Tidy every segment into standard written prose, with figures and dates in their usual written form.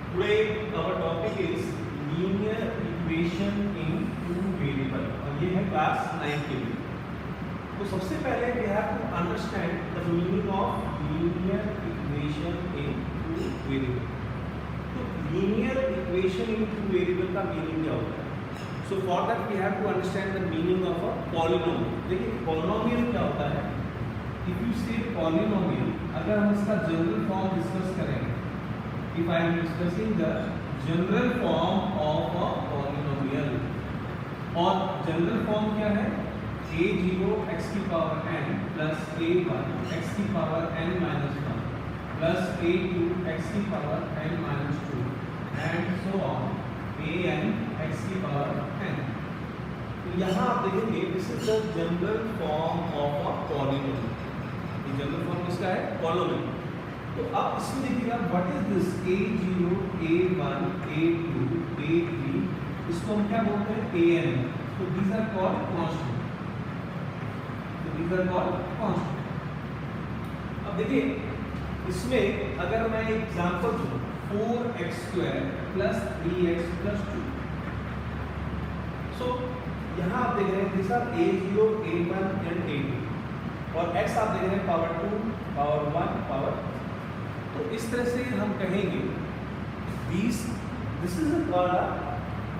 Today our topic is linear equation in two variable और ये है क्लास 9 के लिए। तो सबसे पहले we have to understand the meaning of linear equation in two variable। तो linear equation in two variable का meaning क्या होता है? So for that we have to understand the meaning of a polynomial। देखिए polynomial क्या होता है? If you say polynomial, अगर हम इसका जनरल फॉर्म डिस्कस करेंगे, if I am discussing the general form of a polynomial, और जनरल फॉर्म क्या है? a0 x की power n plus a1 x की power n minus 1 plus a2 x की power n minus 2 and so on an x की power n। तो यहाँ आप देखेंगे this is the general form of a polynomial. ये general form किसका है? पॉलिनोमियल। तो अब इसमें देखिएगा what is this a0 a1 a2 a3, इसको हम क्या बोलते हैं? an। तो these are called constant। तो these are called constant। अब देखिए इसमें अगर मैं एग्जांपल दूं 4x² प्लस 3x प्लस 2, सो यहाँ आप देख रहे हैं this are a0 a1 and a2 और x आप देख रहे हैं पावर 2 पावर 1 पावर। तो इस तरह से हम कहेंगे this is called a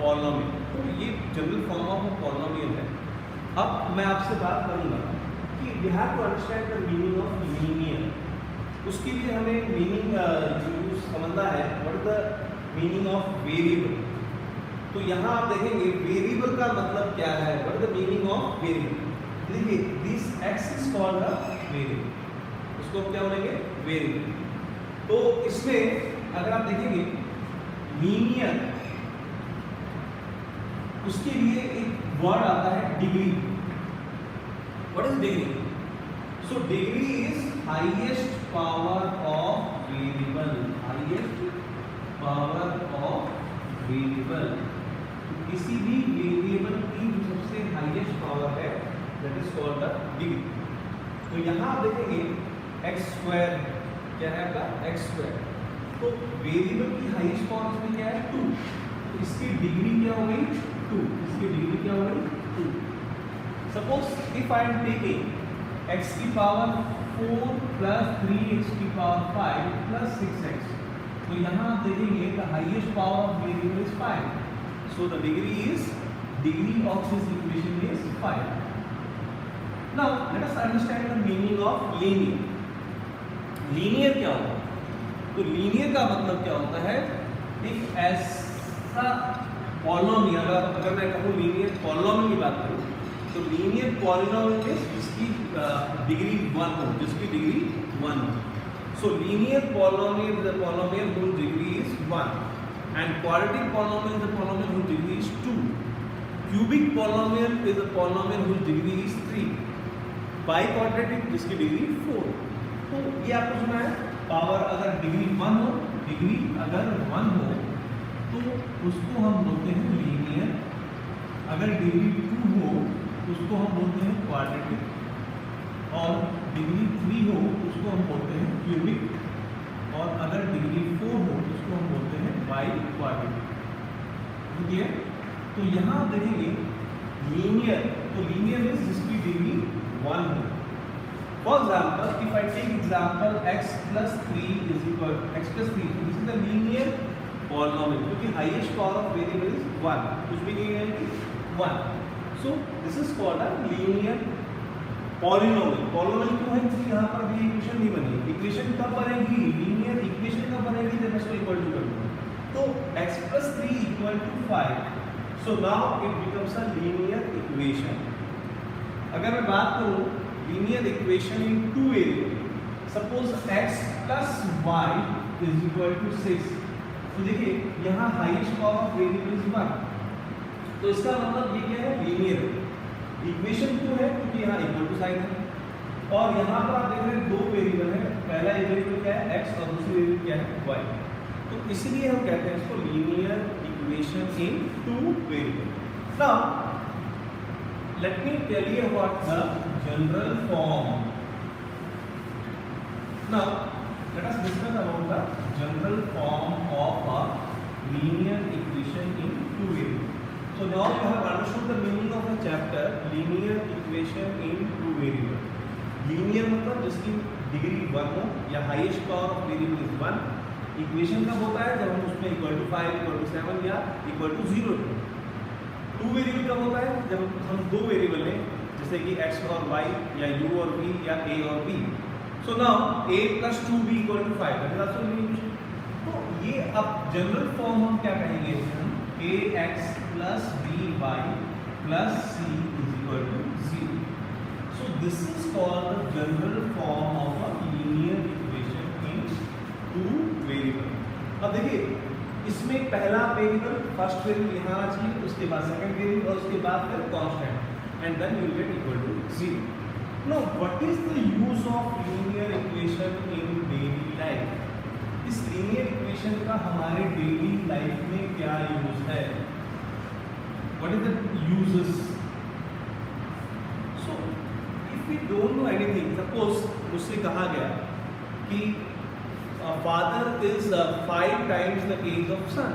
polynomial. तो ये general form of a polynomial है। अब मैं आपसे बात करूंगा कि we have to understand the meaning of linear. उसके लिए हमें मीनिंग यूज समझना है what is the meaning of variable. तो यहाँ आप देखेंगे वेरिएबल का मतलब क्या है, what is the meaning of variable. देखिए this x is called a variable, उसको हम क्या बोलेंगे? वेरिएबल। तो इसमें अगर आप देखेंगे लीनियर, उसके लिए एक वर्ड आता है degree. What is degree? So degree is highest power of variable. Highest power of variable, किसी भी वेरिएबल की जो सबसे हाईएस्ट पावर है that is called the degree. तो यहाँ आप देखेंगे x² क्या है आपका? x²। तो वेरिएबल की हाईएस्ट पावर इसमें क्या है? 2। तो इसकी डिग्री क्या हो गई? 2। इसकी डिग्री क्या हो गई? 2। Suppose if I am taking x की पावर 4 प्लस 3x की पावर 5 प्लस 6x, तो यहाँ आप देखेंगे the highest power of variable is 5। So the degree of this equation is 5। Now let us understand the meaning of linear. Linear क्या होता है? तो लीनियर का मतलब क्या होता है? एक ऐसा पॉलिनोमियल, अगर मैं कहूँ लीनियर पॉलिनोमियल की बात करूँ तो लीनियर पॉलिनोमियल इज जिसकी डिग्री 1 हो, जिसकी डिग्री 1 हो। सो linear polynomial is a polynomial whose degree is 1 and quadratic polynomial is a polynomial whose degree is 2। cubic polynomial is a polynomial whose degree is 3। biquadratic जिसकी degree 4। तो ये आपको सुना है पावर अगर डिग्री 1 हो, डिग्री अगर 1 हो तो उसको हम बोलते हैं लीनियर। अगर डिग्री 2 हो तो उसको हम बोलते हैं क्वाड्रेटिक, और डिग्री 3 हो तो उसको हम बोलते हैं क्यूबिक, और अगर डिग्री 4 हो तो उसको हम बोलते हैं बाइक्वाड्रेटिक। ठीक है? तो यहाँ देखेंगे लीनियर, तो लीनियर मीन्स जिसकी डिग्री 1 हो। For example, if I take example x plus 3 is equal x plus 3, so this is the linear polynomial क्योंकि highest power of variable is 1, कुछ भी नहीं है कि 1। So this is called a linear polynomial। polynomial क्यों है? क्योंकि यहाँ पर भी इक्वेशन नहीं बनी। इक्वेशन कब बनेगी? लीनियर इक्वेशन कब बनेगी जब इसको इक्वल टू करूँगा। तो x plus 3 equal to 5, so now it becomes a linear equation। अगर मैं बात करूँ linear equation in two variable, suppose x plus y is equal to 6, तो देखिए यहाँ highest power of variable is 1, तो इसका मतलब ये क्या है? लीनियर इक्वेशन क्यों है? क्योंकि यहाँ इक्वल टू साइन है, और यहाँ पर आप देख रहे हैं दो वेरिएबल है, पहला वेरिएबल क्या है? x, और दूसरी वेरिएबल क्या है? y। तो इसलिए हम कहते हैं इसको linear equation in two variable. Now let me tell you about the general form। Now let us discuss about the general form of a linear equation in two variables. So now you have understood the meaning of the chapter linear equation in two variables. Linear मतलब जिसकी degree 1 हो या highest power of variable is 1. Equation कब होता है जब हम उसमें इक्वल टू 5 इक्वल टू 7 या इक्वल टू 0 हो. टू वेरिएबल कब होता है जब हम दो वेरिएबल हैं जैसे कि x और y या u और v या a और b. So now a plus 2b equal to 5. That is also linear. तो ये अब जनरल फॉर्म हम क्या कहेंगे हम ax plus by plus c is equal to 0. So this is called the general form of a linear equation in two variable. अब देखिए इसमें पहला वेरिएबल फर्स्ट वेरिएबल यहाँ आना चाहिए, उसके बाद सेकंड वेरिएबल और उसके बाद फिर constant and then you will get equal to 0. Now what is the use of linear equation in daily life? इस लीनियर इक्वेशन का हमारे डेली लाइफ में क्या यूज है? What is the uses? So if we don't know anything, suppose मुझसे कहा गया कि father is 5 times the age of son.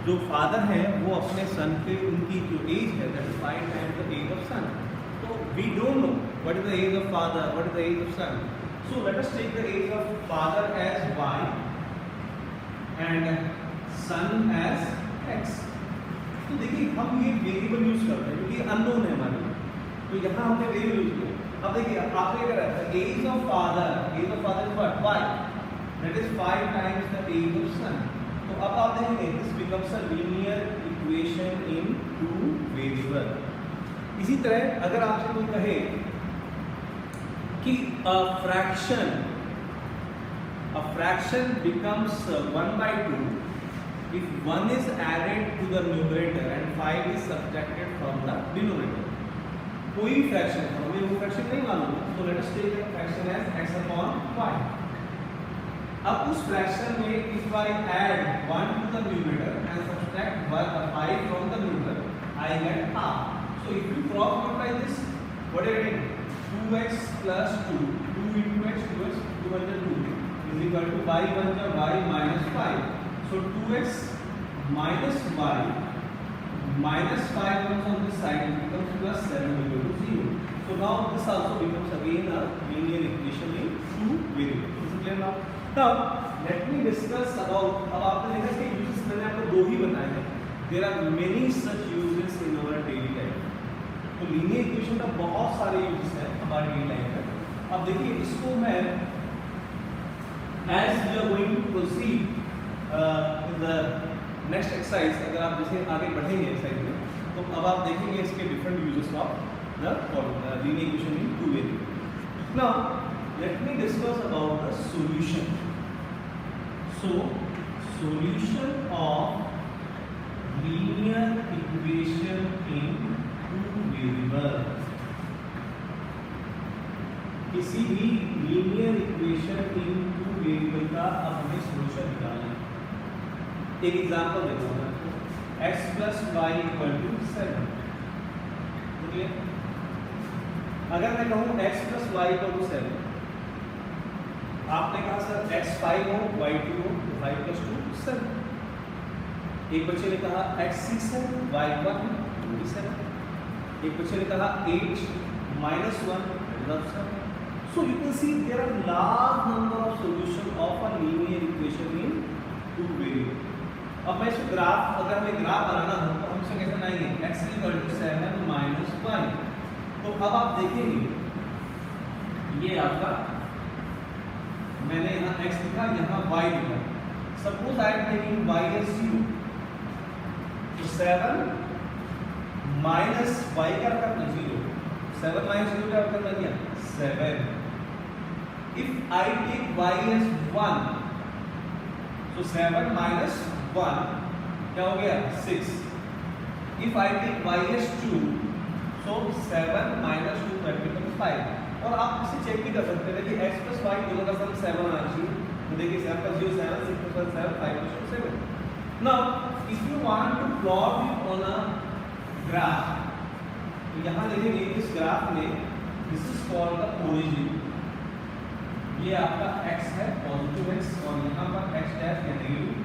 जो फादर हैं वो अपने सन के उनकी जो एज है that is 5 times the age of son. तो we don't know what is the age of father, what is the age of son. So let us take the age of father age y and son age x. तो देखिए हम ये variable use करते हैं क्योंकि unknown है हमारे लिए, तो यहाँ हमने वेरिएबल यूज किया. अब देखिए आपने क्या रखा है age of father is what y, that is 5 times the age of son. तो अब आप देखेंगे this becomes a linear equation in two variable. इसी तरह अगर आपसे कोई कहे कि a fraction becomes 1/2 if 1 is added to the numerator and 5 is subtracted from the denominator. कोई फ्रैक्शन हमें वो फ्रैक्शन नहीं मालूम है, तो let us take the fraction as x upon 5. अब उस फ्रैक्शन में if I add 1 to the numerator and subtract 5 from the numerator, I get half. So if you cross multiply this, what are you getting? 2x plus 2, 2 into x, 2x, 2 under 2 is equal to y 1 y minus 5. So 2x minus y minus 5 comes on this side, it becomes plus 7 equal to 0. So now this also becomes again a linear equation in two variables. Is it clear now? Now let me discuss about, अब आपने देखा कि uses मैंने आपको दो ही बताए हैं. There are many such uses in our daily life. तो linear equation का बहुत सारे uses हैं हमारे daily life में. अब देखिए इसको मैं as we are going to proceed in the next exercise, अगर आप जैसे आगे बढ़ेंगे एक्सरसाइज में तो अब आप देखेंगे इसके different uses of the linear equation in two variable. Now let me discuss about the solution. So solution of linear equation in two variable. किसी भी linear equation in two variable का अब हमें सॉल्यूशन निकालना है. एक एग्जांपल देखो मैं, x plus y equal to 7. Okay, अगर मैं कहूँ x plus y equal to 7, आपने कहा सर x 5 हो y 2 हो तो 5 plus 2 7. एक बच्चे ने कहा x 6 है y 1 है 7. एक बच्चे ने कहा 8 minus 1 is 7. So you can see there are large number of solution of a linear equation in two variables. अब मैं इसको ग्राफ, अगर हमें ग्राफ बनाना हो तो हम इसे कैसे बनाएंगे? x equal to 7 minus 5. तो अब आप देखेंगे ये आपका, मैंने यहाँ x लिखा, यहाँ y लिखा. Suppose I am taking y as 0, तो 7 माइनस y का करना 0. 7 माइनस 0 का करना क्या? 7. If I take y as 1, so 7 minus 1 क्या हो गया? 6. If I take y as 2, so 7 minus 2 that becomes 5. और आप इसे चेक भी कर सकते हैं कि x plus y दोनों का सम 7 आना चाहिए. तो देखिए 7 plus 0 7, 6 plus 1 7, 5 plus 2 7. Now if you want to plot it on a graph, तो यहाँ देखेंगे इस ग्राफ में this is called the origin. ये आपका x है पॉजिटिव x और यहाँ पर x डैश या नेगेटिव,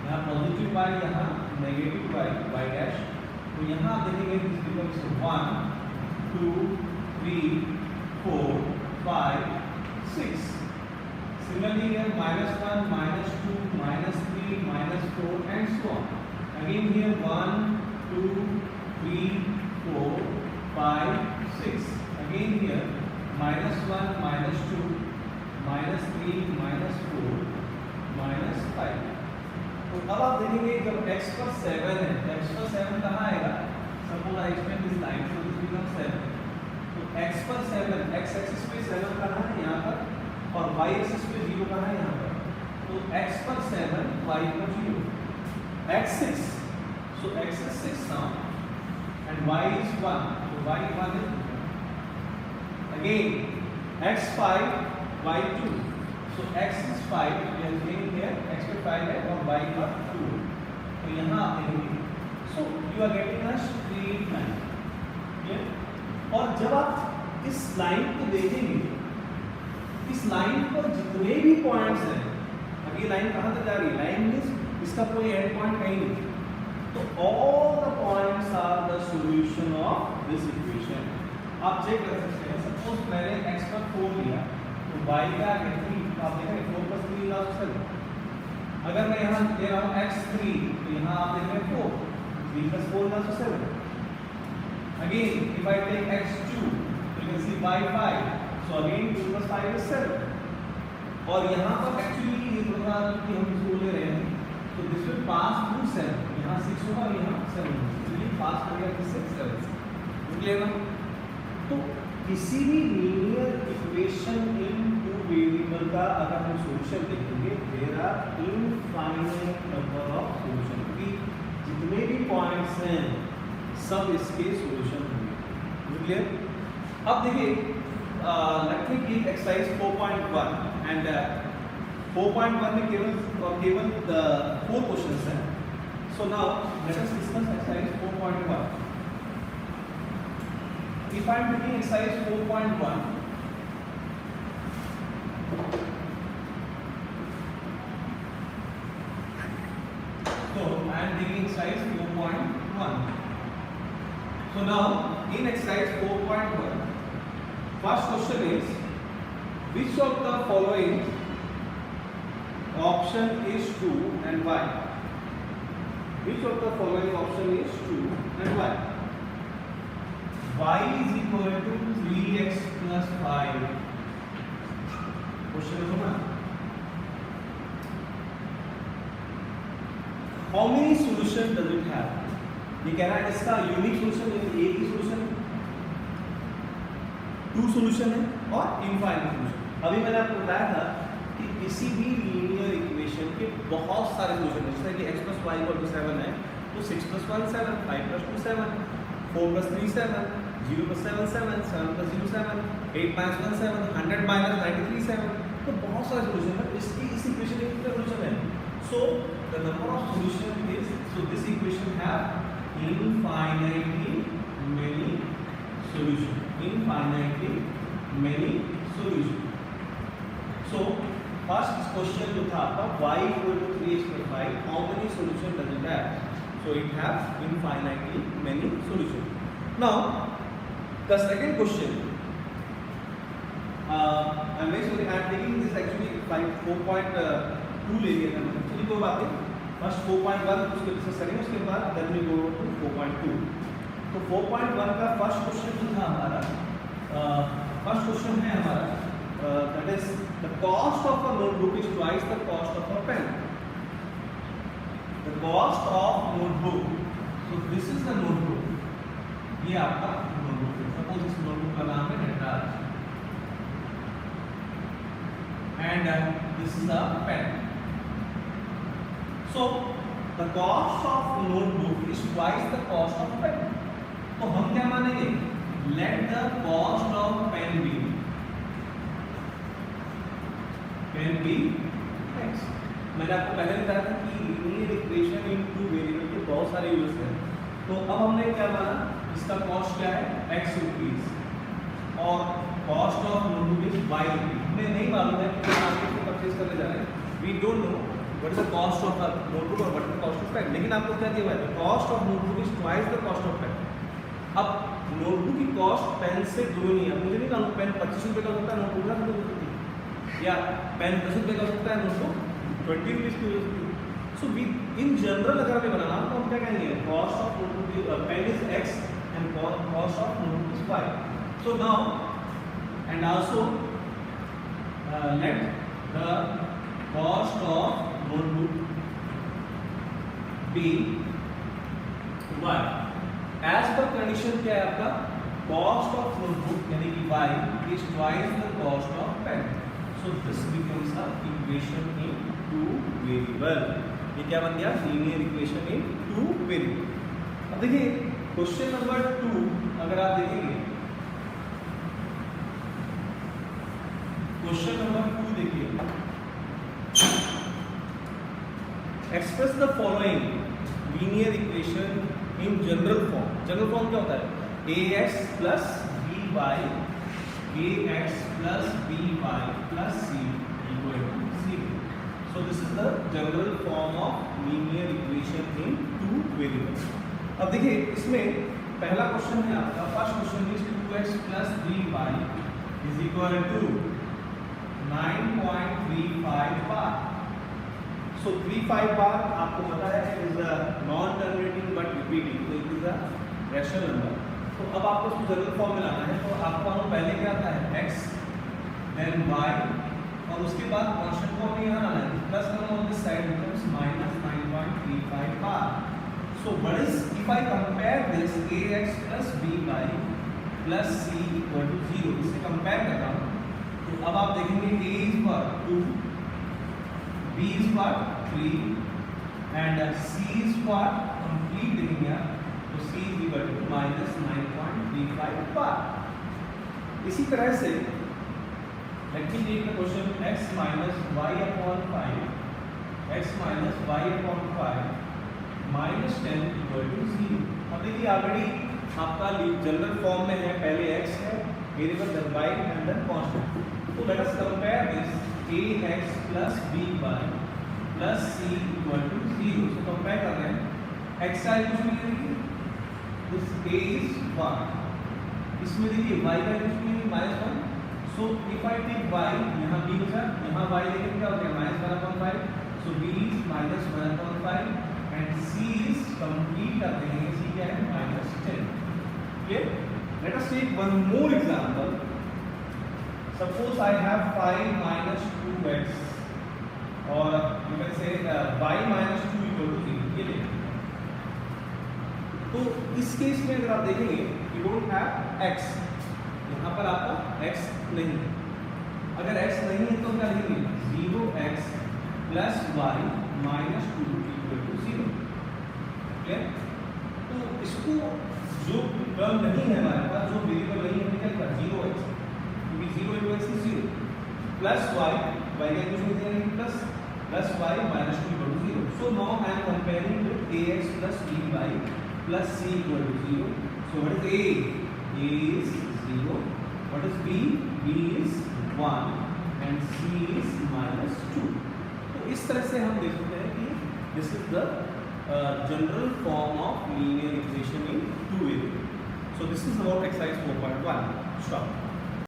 यहाँ पॉजिटिव y, यहाँ नेगेटिव y, y डैश। तो यहाँ आप देखेंगे this becomes 1 2 3 4 5 6। Similarly here -1 -2 -3 -4 and so on. Again here 1 2 3 4 5 6. Again here -1 -2 -3 -4 -5। तो अब आप देखेंगे जब x पर 7 है, x पर 7 कहाँ आएगा? Suppose I extend this line, so this becomes 7. तो x पर 7, x एक्सिस पे 7 कहाँ है? यहाँ पर, और y एक्सिस पे 0 कहाँ है? यहाँ पर। तो x पर 7, y पर 0, x 6, so x is 6 now, and y is 1, so y 1 is 2. Again x 5, y 2, so x is 5, we are saying here x पे 5 है और y पर 2, तो यहाँ आप देखेंगे, so you are getting a straight line, clear? और जब आप इस लाइन को देखेंगे, इस लाइन पर जितने भी पॉइंट्स हैं, अब ये लाइन कहाँ तक जा रही है? लाइन मींस इसका कोई एंड पॉइंट कहीं नहीं, तो all the points are the solution of this equation. आप चेक कर सकते हैं, सपोज मैंने x पर 4 लिया तो y का 3, आप देखें 4 + 3 = 7। अगर मैं यहाँ ले रहा हूँ x3 तो यहाँ आप देख रहे हैं 4, 3 + 4 = 7। Again if I take x2 you can see y5, so again 2 + 5 is 7। और यहाँ पर एक्चुअली ये थोड़ा कि हम इसको ले रहे हैं तो दिस विल पास थ्रू 7, यहाँ 6 होगा और यहाँ 7 होगा, तो ये पास करेगा किससे? 7 से। क्लियर ना? तो किसी भी linear equation in two variable का अगर हम सॉल्यूशन देखेंगे, there are infinite number of solution, क्योंकि जितने भी पॉइंट्स हैं सब इसके सॉल्यूशन होंगे। क्लियर? अब देखिए let me give exercise 4.1 and 4.1 में केवल 4 क्वेश्चंस हैं। So now let us discuss exercise 4.1। If I am taking exercise 4.1, so I am taking exercise 4.1. So now in exercise 4.1, first question is which of the following option is true and why? Which of the following option is true and why? Y is equal to 3x plus 5. Question सुना? How many solution does it have? ये कह रहा है इसका unique solution एक ही solution है, 2 solution है और इनफाइनाइट सोल्यूशन। अभी मैंने आपको बताया था कि किसी भी लीनियर इक्वेशन के बहुत सारे सोल्यूशन हैं, जैसे कि x + y = 7 है तो 6 + 1 7, 5 + 2 7, 4 + 3 7, 0 + 7 7, 7 + 0 7, 8 - 1 7, 100 - 93 7, तो बहुत सारे सोल्यूशन है। इसकी इस इक्वेशन में कितने सोल्यूशन है? So the number of solution is, so this equation have infinitely many solution, infinitely many solution. So first question जो था आपका y = 3x + 5, how many solution does it have? So it have infinitely many solution. Now the second question, I'm very sorry, I am taking this actually 4.2 ले लिया था, चलिए कोई बात नहीं, फर्स्ट 4.1 उसको डिस्कस करेंगे, उसके बाद then we go to 4.2। तो 4.1 का फर्स्ट क्वेश्चन जो था हमारा, फर्स्ट क्वेश्चन है हमारा that is the cost of a notebook is twice the cost of a pen। The cost of notebook, so this is the notebook, ये आपका notebook है। सपोज इस नोटबुक का नाम है Natraj and this is the pen. So the cost of notebook is twice the cost of pen. तो हम क्या मानेंगे? Let the cost of pen be x। मैंने आपको पहले बताया था कि linear equation in two variable के बहुत सारे यूज हैं। तो अब हमने क्या माना, इसका कॉस्ट क्या है? x रुपीज और cost of notebook is y rupees. हमें नहीं मालूम है कि मार्केट में परचेज करने जा रहे हैं, we don't know what is the cost of a notebook और what is the cost of pen, लेकिन आपको क्या दिया हुआ है, cost of notebook is twice the cost of pen. अब नोटबुक की कॉस्ट पेन से दुगनी है, मुझे नहीं मालूम पेन 25 रुपये का होता है, नोटबुक ना होती है, या पेन 10 रुपये का होता है, नोटबुक 20 रुपीज़ की हो सकती है। सो वी इन जनरल अगर हमें बनाना तो हम क्या कहेंगे, cost of notebook pen is x and cost of notebook is y. So now and also let the cost of notebook be y. As per condition क्या है आपका, cost of notebook यानी कि y is twice the cost of pen. So this becomes a equation in two variable. ये क्या बन गया, linear equation in two variable. अब देखिए क्वेश्चन नंबर 2 अगर आप देखेंगे, क्वेश्चन नंबर 2 देखिए, express the following linear equation in general form. General form क्या होता है, ax plus by ax plus by plus c equal to 0। So this is the general form of linear equation in two variables. अब देखिए इसमें पहला question है आपका, first question is 2x plus 3y is equal to 9.35 bar. So 35 bar आपको पता है is a non terminating but repeating, तो it is a rational number. तो अब आपको उसको जनरल फॉर्म में लाना है, तो आपको मालूम पहले क्या आता है x देन y और उसके बाद कांस्टेंट फॉर्म में यहाँ लाना है, plus one on this side becomes minus 9.35 bar. So what is, if I compare this ax plus by plus c equal to 0, इसे कंपेयर कर रहा हूँ, तो अब आप देखेंगे a is for 2, b is for 3 and c is for complete देखेंगे आप, तो c is equal to minus 9.35 बार। इसी तरह से let me take the question x minus y upon 5, x minus y upon 5 minus 10 equal to 0। अब देखिए already आपका general form में है, पहले x है variable then y and then constant. तो let us compare this ax plus by plus c equal to 0। So compare कर रहे हैं, x का कुछ नहीं है, दिस a इज 1, इसमें देखिए y का कुछ नहीं है -1। So if I take y, यहाँ b हो जाए, यहाँ y लेके क्या हो गया -1/5, सो b is -1/5 and c is complete करते हैं, c क्या है -10। clear? Let us take one more example. Suppose I have 5 minus 2x or you can say y minus 2 equal to 0। ये देखिए, तो इस केस में अगर आप देखेंगे you don't have x, यहाँ पर आपका x नहीं है। अगर x नहीं है तो क्या लिखेंगे, 0x plus y minus 2 equal to 0। Clear? तो इसको जो टर्म नहीं है हमारे पास, जो वेरिएबल नहीं है, क्या लिखा 0x, क्योंकि 0 into x is 0 plus y का कुछ नहीं देंगे, plus y minus 2 equal to 0। So now I am comparing with ax plus by plus c equal to 0। So what is a is 0, what is b is 1 and c is -2। तो इस तरह से हम देख सकते हैं कि this is the general form of linear equation in two variables. So this is about exercise 4.1. Stop.